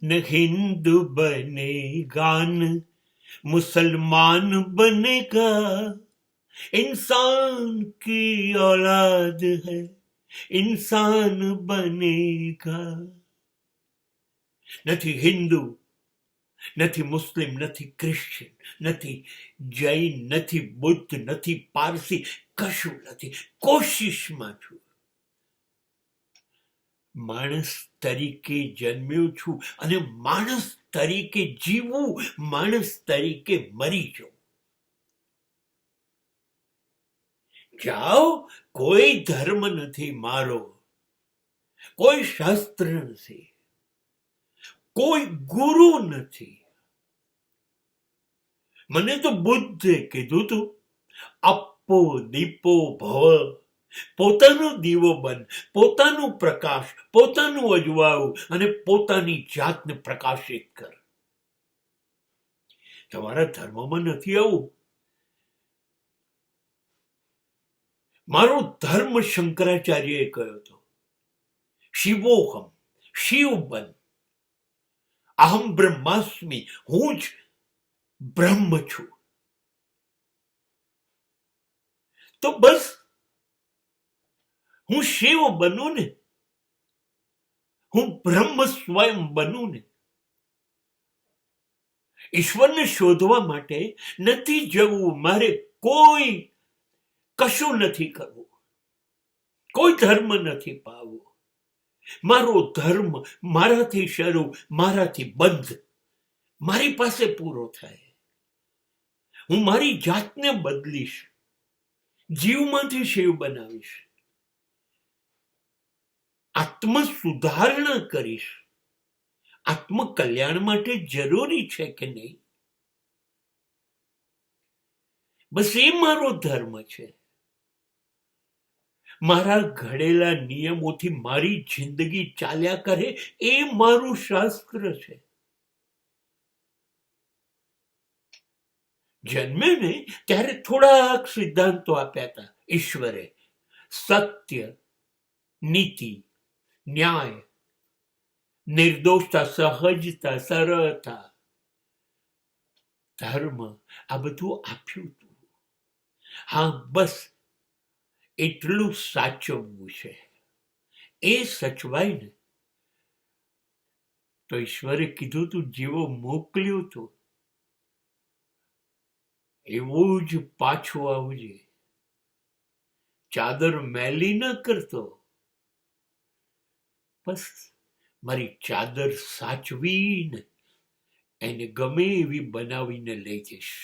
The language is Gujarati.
न हिंदू बनेगा न मुसलमान बनेगा, इंसान की औलाद है इंसान बनेगा. નથી હિન્દુ, નથી મુસ્લિમ, નથી ક્રિશ્ચિયન, નથી જૈન, નથી બુદ્ધ, નથી પારસી, કશું નથી. કોશિશમાં છું. માણસ તરીકે જન્મ્યો છું અને માણસ તરીકે જીવવું, માણસ તરીકે મરી જવું. જાઓ, કોઈ ધર્મ નથી મારો, કોઈ શાસ્ત્ર નથી, કોઈ ગુરુ નથી. મને તો બુદ્ધે કીધું તું, આપો દીપો ભવ, પોતાનો દીવો બન, પોતાનું પ્રકાશ, પોતાનું અજવાળું અને પોતાની જાતને પ્રકાશિત કર. તમારા ધર્મમાં નથી આવું. મારો ધર્મ શંકરાચાર્યએ કહ્યો હતો, શિવોહમ, શિવ બન, અહમ બ્રહ્માસ્મિ, હું જ બ્રહ્મ છું. તો બસ હું શિવ બનું ને, હું બ્રહ્મ સ્વયં બનું ને. ઈશ્વરને શોધવા માટે નથી જવું મારે, કોઈ કશું નથી કરવું, કોઈ ધર્મ નથી પાવવો. મારો ધર્મ મારાથી શરૂ, મારાથી બંધ, મારી પાસે પૂરો થાય. હું મારી જાતને બદલીશ, જીવમાંથી શિવ બનાવીશ, આત્મ સુધારણા કરીશ. આત્મ કલ્યાણ માટે જરૂરી છે કે નહીં? બસ એ મારો ધર્મ છે. મારા ઘડેલા નિયમોથી મારી જિંદગી ચાલ્યા કરે એ મારું શાસ્ત્ર છે. જન્મે ને ત્યારે થોડાક સિદ્ધાંતો આપ્યા હતા ઈશ્વરે. સત્ય, નીતિ, ન્યાય, નિર્દોષતા, સહજતા, સરળતા, ધર્મ, આ બધું આપ્યું હતું. હા, બસ એટલું સાચવવું છે. એ સચવાય ને તો ઈશ્વરે કીધું તું જેવો મોકલ્યું તું એવું જ પાછું આવજે. ચાદર મેલી ન કરતો, બસ મારી ચાદર સાચવીને એને ગમે એવી બનાવીને લઈ જઈશ.